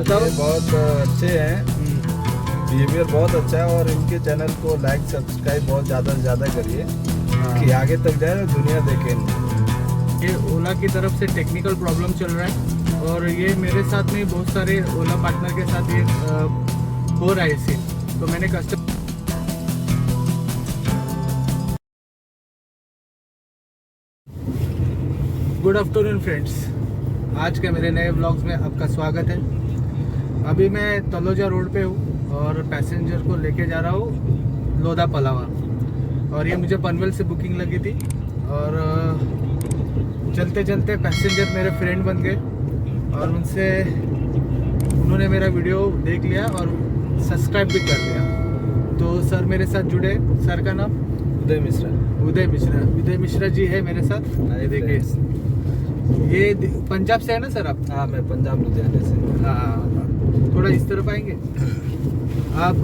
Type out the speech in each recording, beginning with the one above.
मिलता हूँ। बहुत अच्छे हैं, बिहेवियर बहुत अच्छा है और इनके चैनल को लाइक सब्सक्राइब बहुत ज़्यादा से ज़्यादा करिए कि आगे तक जाए और दुनिया देखे। ये ओला की तरफ से टेक्निकल प्रॉब्लम चल रहा है और ये मेरे साथ में बहुत सारे ओला पार्टनर के साथ ये हो रहा है सीन, तो मैंने गुड आफ्टरनून फ्रेंड्स, आज के मेरे नए व्लॉग्स में आपका स्वागत है। अभी मैं तलोजा रोड पे हूँ और पैसेंजर को लेके जा रहा हूँ लोधा पलावा, और ये मुझे पनवेल से बुकिंग लगी थी और चलते चलते पैसेंजर मेरे फ्रेंड बन गए और उन्होंने मेरा वीडियो देख लिया और सब्सक्राइब भी कर लिया। तो सर मेरे साथ जुड़े, सर का नाम उदय मिश्रा जी है मेरे साथ। ये देखिए, ये पंजाब से है ना सर आप? हाँ, मैं पंजाब लुधियाने से। हाँ, थोड़ा इस तरफ आएंगे। आप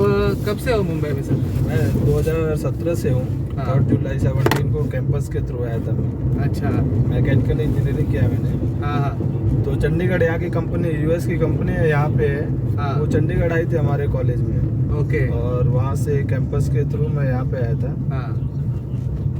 कब से हो मुंबई में सर? मैं 2017 से हूँ। 3 जुलाई 17 को कैंपस के थ्रू आया था मैं। अच्छा, मैकेनिकल इंजीनियरिंग किया मैंने। हाँ। तो चंडीगढ़ यहाँ की कंपनी, यूएस की कंपनी है, यहाँ पे है। हाँ। वो चंडीगढ़ आई थी हमारे कॉलेज में। ओके। और वहाँ से कैंपस के थ्रू मैं यहाँ पे आया था। हाँ।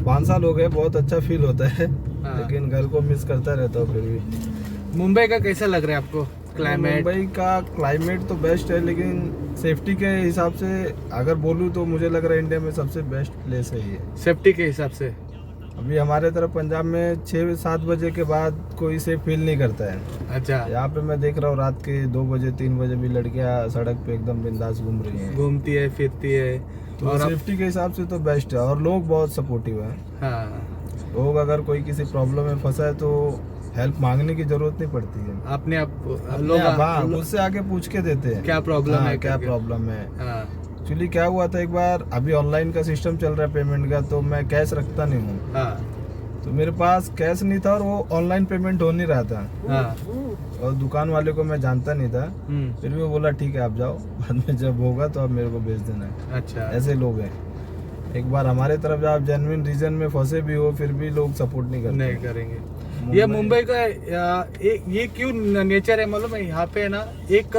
5 साल हो गए, बहुत अच्छा फील होता है। हाँ। लेकिन घर को मिस करता रहता हूँ फिर भी। मुंबई का कैसा लग रहा है आपको क्लाइमेट? मुंबई का क्लाइमेट तो बेस्ट है, लेकिन सेफ्टी के हिसाब से अगर बोलूँ तो मुझे लग रहा है इंडिया में सबसे बेस्ट प्लेस है ये। सेफ्टी के हिसाब से अभी हमारे तरफ पंजाब में 6-7 बजे के बाद कोई सेफ फील नहीं करता है। अच्छा, यहाँ पे मैं देख रहा हूँ रात के 2 बजे 3 बजे भी लड़कियाँ सड़क पे एकदम बिंदास घूम रही हैं, घूमती है फिरती है। तो और सेफ्टी के हिसाब से तो बेस्ट है और लोग बहुत सपोर्टिव हैं। हाँ, लोग अगर कोई किसी प्रॉब्लम में फंसा है तो हेल्प मांगने की जरूरत नहीं पड़ती है, अपने आप लोग मुझसे आगे पूछ के देते हैं क्या प्रॉब्लम है, क्या प्रॉब्लम है। हाँ। एक्चुअली क्या हुआ था, एक बार अभी ऑनलाइन का सिस्टम चल रहा है पेमेंट का, तो मैं कैश रखता नहीं हूँ। हाँ। तो मेरे पास कैश नहीं था और वो ऑनलाइन पेमेंट हो नहीं रहा था। हाँ। और दुकान वाले को मैं जानता नहीं था, फिर भी वो बोला ठीक है आप जाओ, बाद में जब होगा तो आप मेरे को भेज देना है। अच्छा, ऐसे लोग हैं। एक बार हमारे तरफ जब आप जेन्युइन रीजन में फंसे भी हो फिर भी लोग सपोर्ट नहीं करते। नहीं करेंगे। ये मुंबई का ये क्यों नेचर है मालूम है? यहाँ पे ना एक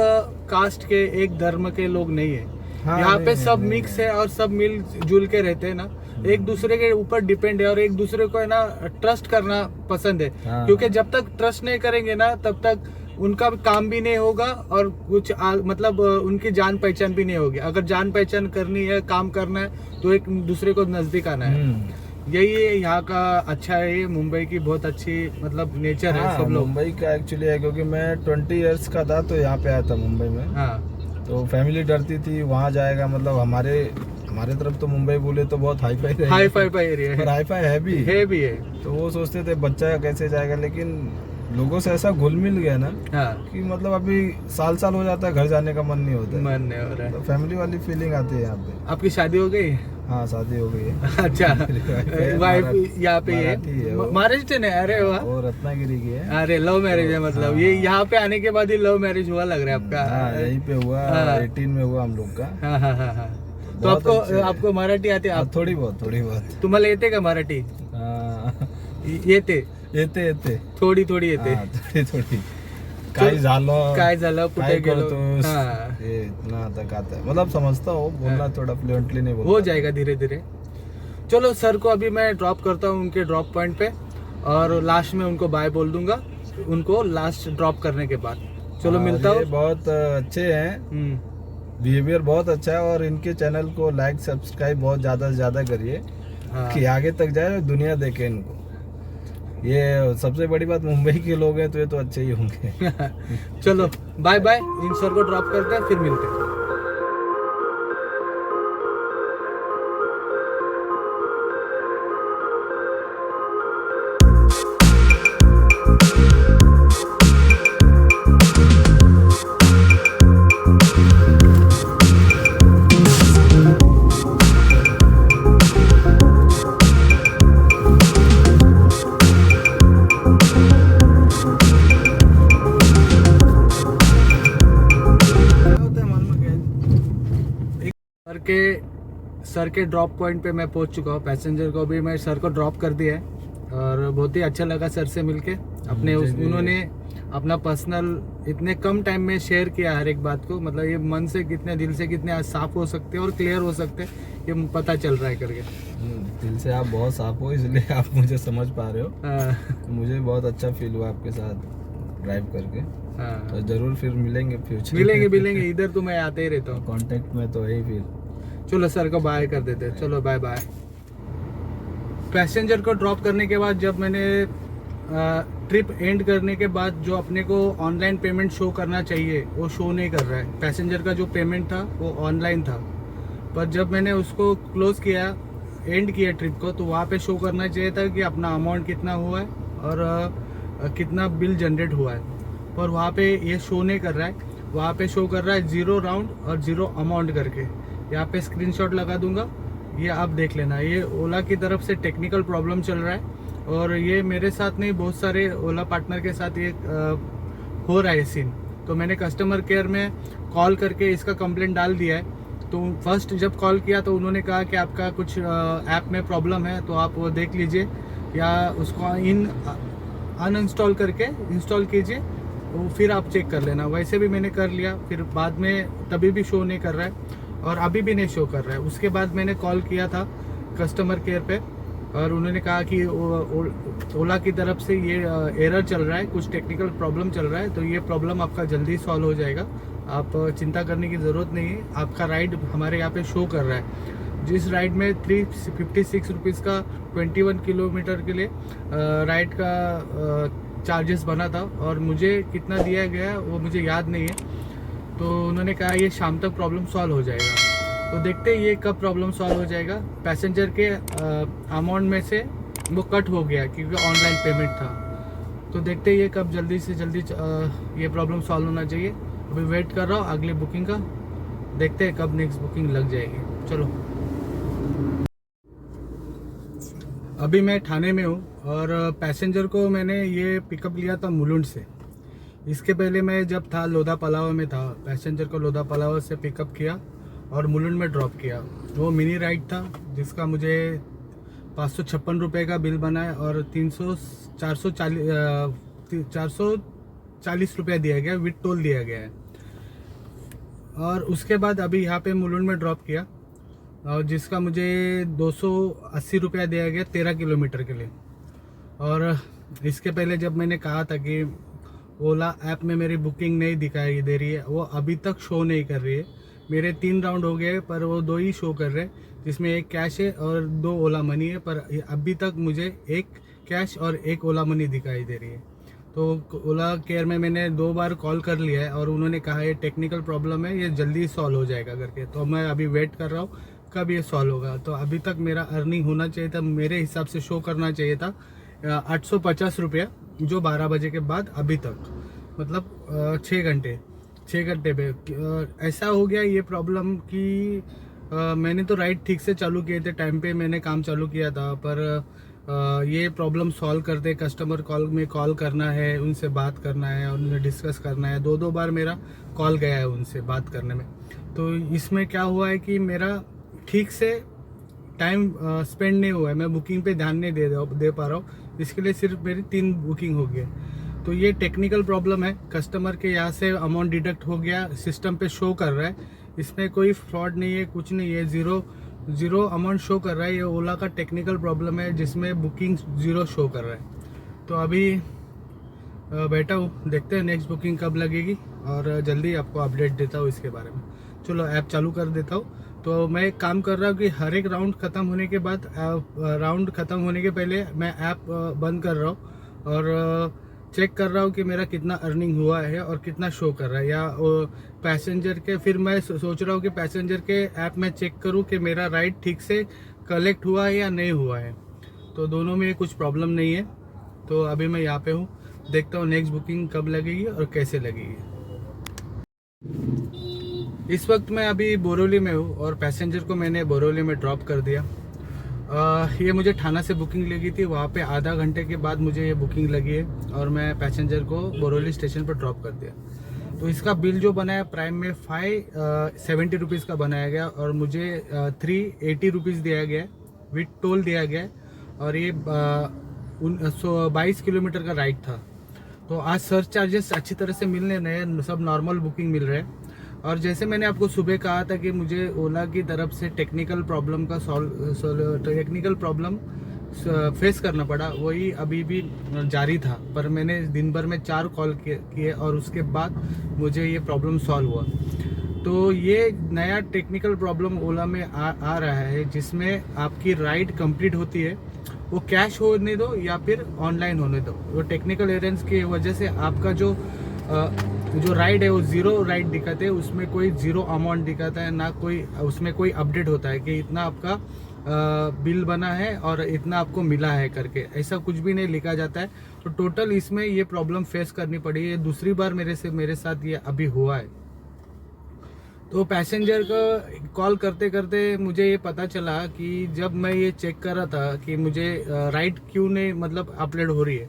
कास्ट के, एक धर्म के लोग नहीं है। हाँ, यहाँ पे सब नहीं, मिक्स है और सब मिल जुल के रहते हैं ना, एक दूसरे के ऊपर डिपेंड है और एक दूसरे को है ना ट्रस्ट करना पसंद है। हाँ, क्योंकि जब तक ट्रस्ट नहीं करेंगे ना तब तक उनका काम भी नहीं होगा और कुछ मतलब उनकी जान पहचान भी नहीं होगी। अगर जान पहचान करनी है, काम करना है, तो एक दूसरे को नजदीक आना है। यही यहाँ का अच्छा है, ये मुंबई की बहुत अच्छी मतलब नेचर है। सब लोग मुंबई का एक्चुअली है, क्योंकि मैं 20 इयर्स का था तो यहाँ पे आया था मुंबई में। हाँ। तो फैमिली डरती थी वहाँ जाएगा, मतलब हमारे तरफ तो मुंबई बोले तो बहुत हाई फाई एरिया है, पर हाई फाई है भी है। तो वो सोचते थे बच्चा कैसे जाएगा, लेकिन लोगों से ऐसा घुल मिल गया ना। हाँ। कि मतलब अभी साल हो जाता है, घर जाने का मन नहीं होता है। मन नहीं हो रहा है। तो फैमिली वाली फीलिंग आती है यहाँ पे। आपकी शादी हो गई? हाँ, शादी हो गई है। अच्छा, वाइफ यहाँ पे है? महाराष्ट्र है? अरे वाह, वो रत्नागिरी की है। अरे लव मैरिज है मतलब? हाँ। ये यहाँ पे आने के बाद ही लव मैरिज हुआ लग रहा है आपका? हाँ, यहीं पे हुआ। हाँ। 18 में हुआ हम लोग का। हाँ। तो आपको मराठी आते? आप थोड़ी बहुत तुम्हाला येते का मराठी? येते थोडी येते? थोडी काय झालं कुठे गेलो? ये इतना तक आता है, मतलब समझता हूँ, बोलना थोड़ा फ्लुएंटली नहीं बोलता। हो जाएगा धीरे धीरे। चलो सर को अभी मैं ड्रॉप करता हूँ उनके ड्रॉप पॉइंट पे और लास्ट में उनको बाय बोल दूंगा, उनको लास्ट ड्रॉप करने के बाद। चलो मिलता हूँ। बहुत अच्छे हैं, बिहेवियर बहुत अच्छा है और इनके चैनल को लाइक सब्सक्राइब बहुत ज़्यादा से ज़्यादा करिए कि आगे तक जाए, दुनिया देखे इनको। ये सबसे बड़ी बात, मुंबई के लोग हैं तो ये तो अच्छे ही होंगे। चलो बाय बाय, इन सर को ड्रॉप करते हैं, फिर मिलते हैं। सर के ड्रॉप पॉइंट पे मैं पहुंच चुका हूँ। पैसेंजर को भी मैं सर को ड्रॉप कर दिया है और बहुत ही अच्छा लगा सर से मिलके। उन्होंने अपना पर्सनल इतने कम टाइम में शेयर किया हर एक बात को, मतलब ये मन से कितने दिल से कितने साफ हो सकते हैं और क्लियर हो सकते हैं ये पता चल रहा है करके। दिल से आप बहुत साफ हो, इसलिए आप मुझे समझ पा रहे हो। हाँ। मुझे बहुत अच्छा फील हुआ आपके साथ ड्राइव करके। हाँ। तो जरूर फिर मिलेंगे फ्यूचर। मिलेंगे इधर तो मैं आते ही रहता हूँ, कांटेक्ट में तो है फिर। चलो सर को बाय कर देते, चलो बाय बाय। पैसेंजर को ड्रॉप करने के बाद जब मैंने ट्रिप एंड करने के बाद जो अपने को ऑनलाइन पेमेंट शो करना चाहिए वो शो नहीं कर रहा है। पैसेंजर का जो पेमेंट था वो ऑनलाइन था, पर जब मैंने उसको क्लोज किया, एंड किया ट्रिप को, तो वहाँ पे शो करना चाहिए था कि अपना अमाउंट कितना हुआ है और कितना बिल जनरेट हुआ है, पर वहाँ पे ये शो नहीं कर रहा है। वहाँ पे शो कर रहा है 0 राउंड और 0 अमाउंट करके। यहाँ पे स्क्रीनशॉट लगा दूंगा, ये आप देख लेना। ये ओला की तरफ से टेक्निकल प्रॉब्लम चल रहा है और ये मेरे साथ नहीं, बहुत सारे ओला पार्टनर के साथ ये हो रहा है सीन। तो मैंने कस्टमर केयर में कॉल करके इसका कंप्लेंट डाल दिया है। तो फर्स्ट जब कॉल किया तो उन्होंने कहा कि आपका कुछ ऐप में प्रॉब्लम है, तो आप वो देख लीजिए या उसको अनइंस्टॉल करके इंस्टॉल कीजिए, वो फिर आप चेक कर लेना। वैसे भी मैंने कर लिया, फिर बाद में तभी भी शो नहीं कर रहा है और अभी भी नहीं शो कर रहा है। उसके बाद मैंने कॉल किया था कस्टमर केयर पे और उन्होंने कहा कि ओला की तरफ से ये एरर चल रहा है, कुछ टेक्निकल प्रॉब्लम चल रहा है, तो ये प्रॉब्लम आपका जल्दी सॉल्व हो जाएगा, आप चिंता करने की ज़रूरत नहीं है। आपका राइड हमारे यहाँ पे शो कर रहा है। जिस राइड में 356 रुपीज़ का 21 किलोमीटर के लिए राइड का चार्जेस बना था और मुझे कितना दिया गया वो मुझे याद नहीं है। तो उन्होंने कहा ये शाम तक प्रॉब्लम सॉल्व हो जाएगा। तो देखते हैं ये कब प्रॉब्लम सॉल्व हो जाएगा। पैसेंजर के अमाउंट में से वो कट हो गया क्योंकि ऑनलाइन पेमेंट था। तो देखते हैं ये कब जल्दी से जल्दी ये प्रॉब्लम सॉल्व होना चाहिए। अभी वेट कर रहा हूँ अगले बुकिंग का, देखते हैं कब नेक्स्ट बुकिंग लग जाएगी। चलो, अभी मैं ठाणे में हूँ और पैसेंजर को मैंने ये पिकअप लिया था मुलुंड से। इसके पहले मैं जब था लोधा पलावा में था, पैसेंजर को लोधा पलावा से पिकअप किया और मुलुंड में ड्रॉप किया। वो मिनी राइड था जिसका मुझे 556 रुपये का बिल बना है और 440 रुपया दिया गया, विद टोल दिया गया है। और उसके बाद अभी यहाँ पे मुलुंड में ड्रॉप किया और जिसका मुझे 280 रुपया दिया गया 13 किलोमीटर के लिए। और इसके पहले जब मैंने कहा था कि ओला ऐप में मेरी बुकिंग नहीं दिखाई दे रही है, वो अभी तक शो नहीं कर रही है। मेरे 3 राउंड हो गए पर वो 2 ही शो कर रहे हैं, जिसमें 1 कैश है और 2 ओला मनी है, पर अभी तक मुझे 1 कैश और 1 ओला मनी दिखाई दे रही है। तो ओला केयर में मैंने 2 बार कॉल कर लिया है और उन्होंने कहा ये टेक्निकल प्रॉब्लम है, ये जल्दी सॉल्व हो जाएगा करके। तो मैं अभी वेट कर रहा हूँ कब ये सॉल्व होगा। तो अभी तक मेरा अर्निंग होना चाहिए था, मेरे हिसाब से शो करना चाहिए था 850 रुपया, जो 12 बजे के बाद अभी तक, मतलब 6 घंटे पे ऐसा हो गया ये प्रॉब्लम कि मैंने तो राइड ठीक से चालू किए थे, टाइम पे मैंने काम चालू किया था, पर ये प्रॉब्लम सॉल्व करते कस्टमर कॉल में कॉल करना है, उनसे बात करना है और उन्हें डिस्कस करना है। 2 बार मेरा कॉल गया है उनसे बात करने में। तो इसमें क्या हुआ है कि मेरा ठीक से टाइम स्पेंड नहीं हुआ है, मैं बुकिंग पे ध्यान नहीं दे पा रहा हूँ, इसके लिए सिर्फ मेरी 3 बुकिंग हो गई। तो ये टेक्निकल प्रॉब्लम है, कस्टमर के यहाँ से अमाउंट डिडक्ट हो गया, सिस्टम पे शो कर रहा है, इसमें कोई फ्रॉड नहीं है, कुछ नहीं है, ज़ीरो अमाउंट शो कर रहा है। ये ओला का टेक्निकल प्रॉब्लम है जिसमें बुकिंग 0 शो कर रहा है। तो अभी बैठा हूँ, देखते हैं नेक्स्ट बुकिंग कब लगेगी और जल्दी आपको अपडेट देता हूँ इसके बारे में। चलो ऐप चालू कर देता हूँ। तो मैं एक काम कर रहा हूँ कि हर एक राउंड ख़त्म होने के बाद, राउंड ख़त्म होने के पहले मैं ऐप बंद कर रहा हूँ और चेक कर रहा हूँ कि मेरा कितना अर्निंग हुआ है और कितना शो कर रहा है। या पैसेंजर के, फिर मैं सोच रहा हूँ कि पैसेंजर के ऐप में चेक करूँ कि मेरा राइड ठीक से कलेक्ट हुआ है या नहीं हुआ है। तो दोनों में कुछ प्रॉब्लम नहीं है। तो अभी मैं यहाँ पे हूँ, देखता हूँ नेक्स्ट बुकिंग कब लगेगी और कैसे लगेगी। इस वक्त मैं अभी बोरोली में हूँ और पैसेंजर को मैंने बोरोली में ड्रॉप कर दिया। ये मुझे ठाणा से बुकिंग लगी थी, वहाँ पे आधा घंटे के बाद मुझे ये बुकिंग लगी है और मैं पैसेंजर को बोरोली स्टेशन पर ड्रॉप कर दिया। तो इसका बिल जो बनाया प्राइम में 570 रुपीज़ का बनाया गया और मुझे 380 रुपीज़ दिया गया, विद टोल दिया गया और ये 22 किलोमीटर का राइड था। तो आज सर्च चार्जेस अच्छी तरह से मिलने रहे, सब नॉर्मल बुकिंग मिल रहे हैं। और जैसे मैंने आपको सुबह कहा था कि मुझे ओला की तरफ से टेक्निकल प्रॉब्लम फेस करना पड़ा, वही अभी भी जारी था। पर मैंने दिन भर में 4 कॉल किए और उसके बाद मुझे ये प्रॉब्लम सॉल्व हुआ। तो ये नया टेक्निकल प्रॉब्लम ओला में आ रहा है, जिसमें आपकी राइड कंप्लीट होती है, वो कैश होने दो या फिर ऑनलाइन होने दो, वो टेक्निकल एरर्स की वजह से आपका जो राइड है वो ज़ीरो राइड दिखाते हैं, उसमें कोई ज़ीरो अमाउंट दिखाता है, ना कोई उसमें कोई अपडेट होता है कि इतना आपका बिल बना है और इतना आपको मिला है करके, ऐसा कुछ भी नहीं लिखा जाता है। तो टोटल इसमें ये प्रॉब्लम फेस करनी पड़ी है, दूसरी बार मेरे साथ ये अभी हुआ है। तो पैसेंजर का कॉल करते करते मुझे ये पता चला कि जब मैं ये चेक कर रहा था कि मुझे राइड क्यों नहीं मतलब अपलोड हो रही है,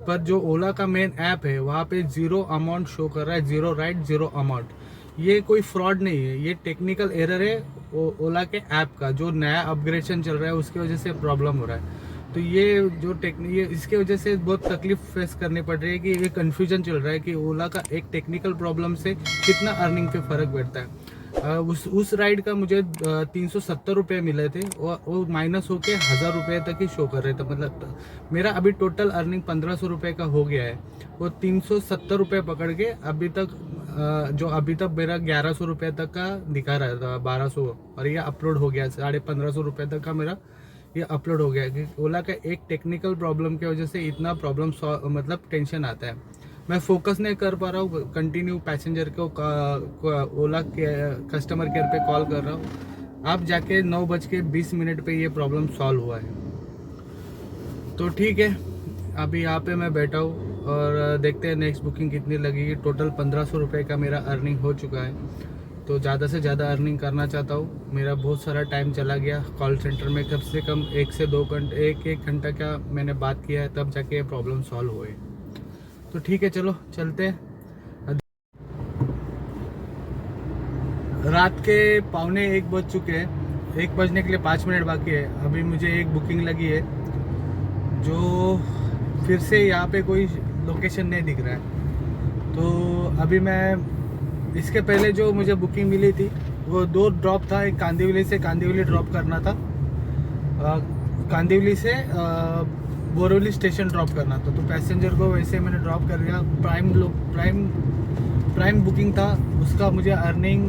पर जो ओला का मेन ऐप है वहाँ पे ज़ीरो अमाउंट शो कर रहा है, ज़ीरो राइड ज़ीरो अमाउंट। ये कोई फ्रॉड नहीं है, ये टेक्निकल एरर है ओला के ऐप का, जो नया अपग्रेडेशन चल रहा है उसकी वजह से प्रॉब्लम हो रहा है। तो ये जो इसके वजह से बहुत तकलीफ फेस करनी पड़ रही है कि ये कन्फ्यूजन चल रहा है कि ओला का एक टेक्निकल प्रॉब्लम से कितना अर्निंग पे फ़र्क पड़ता है। उस राइड का मुझे 370 रुपये मिले थे, वो माइनस होके 1000 रुपये तक ही शो कर रहे थे। मतलब मेरा अभी टोटल अर्निंग 1500 रुपये का हो गया है, वो 370 रुपये पकड़ के अभी तक मेरा 1100 रुपये तक का दिखा रहा था, 1200, और ये अपलोड हो गया 1550 रुपये तक का मेरा ये अपलोड हो गया। कि ओला का एक टेक्निकल प्रॉब्लम की वजह से इतना प्रॉब्लम मतलब टेंशन आता है। मैं फोकस नहीं कर पा रहा हूँ, कंटिन्यू पैसेंजर को ओला के कस्टमर केयर पे कॉल कर रहा हूँ। अब जाके 9:20 पे ये प्रॉब्लम सॉल्व हुआ है। तो ठीक है, अभी यहाँ पे मैं बैठा हूँ और देखते हैं नेक्स्ट बुकिंग कितनी लगेगी। टोटल 1500 रुपये का मेरा अर्निंग हो चुका है, तो ज़्यादा से ज़्यादा अर्निंग करना चाहता हूँ। मेरा बहुत सारा टाइम चला गया कॉल सेंटर में, कम से कम 1 से 2 घंटे, एक घंटा का मैंने बात किया है, तब जाके ये प्रॉब्लम सॉल्व हुए। तो ठीक है, चलो चलते हैं। रात के 12:45 बज चुके हैं, 1 बजने के लिए 5 मिनट बाकी है। अभी मुझे एक बुकिंग लगी है, जो फिर से यहाँ पे कोई लोकेशन नहीं दिख रहा है। तो अभी मैं इसके पहले जो मुझे बुकिंग मिली थी वो 2 ड्रॉप था, एक कांदिवली से कांदिवली ड्रॉप करना था, कांदिवली से बोरीवली स्टेशन ड्रॉप करना था। तो पैसेंजर को वैसे मैंने ड्रॉप कर दिया। प्राइम बुकिंग था, उसका मुझे अर्निंग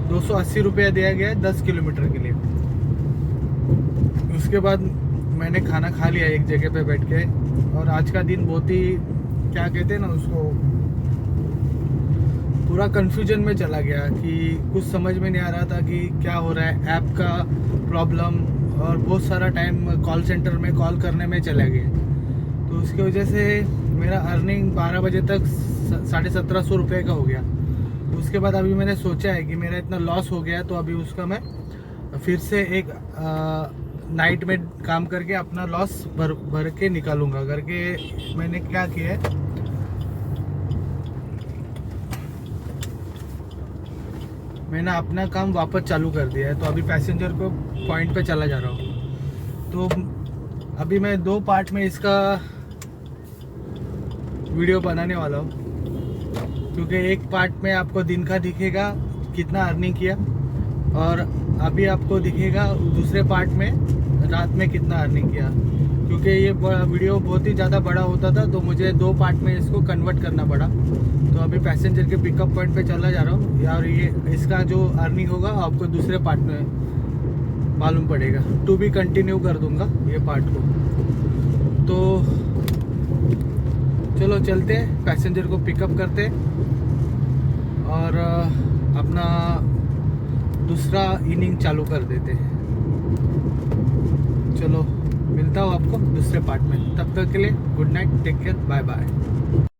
280 रुपया दिया गया है 10 किलोमीटर के लिए। उसके बाद मैंने खाना खा लिया एक जगह पे बैठ के, और आज का दिन बहुत ही क्या कहते हैं ना उसको, पूरा कंफ्यूजन में चला गया कि कुछ समझ में नहीं आ रहा था कि क्या हो रहा है, ऐप का प्रॉब्लम, और बहुत सारा टाइम कॉल सेंटर में कॉल करने में चला गया। तो उसकी वजह से मेरा अर्निंग 12 बजे तक 1750 रुपये का हो गया। तो उसके बाद अभी मैंने सोचा है कि मेरा इतना लॉस हो गया, तो अभी उसका मैं फिर से एक नाइट में काम करके अपना लॉस भर के निकालूंगा करके मैंने क्या किया है, मैंने अपना काम वापस चालू कर दिया है। तो अभी पैसेंजर को पॉइंट पे चला जा रहा हूँ। तो अभी मैं 2 पार्ट में इसका वीडियो बनाने वाला हूँ, क्योंकि एक पार्ट में आपको दिन का दिखेगा कितना अर्निंग किया, और अभी आपको दिखेगा दूसरे पार्ट में रात में कितना अर्निंग किया। क्योंकि ये वीडियो बहुत ही ज़्यादा बड़ा होता था, तो मुझे 2 पार्ट में इसको कन्वर्ट करना पड़ा। तो अभी पैसेंजर के पिकअप पॉइंट पे चला जा रहा हूँ, और ये इसका जो अर्निंग होगा आपको दूसरे पार्ट में मालूम पड़ेगा। टू भी कंटिन्यू कर दूंगा ये पार्ट को। तो चलो चलते हैं, पैसेंजर को पिकअप करते और अपना दूसरा इनिंग चालू कर देते हैं। चलो मिलता हूँ आपको दूसरे पार्ट में, तब तक के लिए good night, take care, bye bye.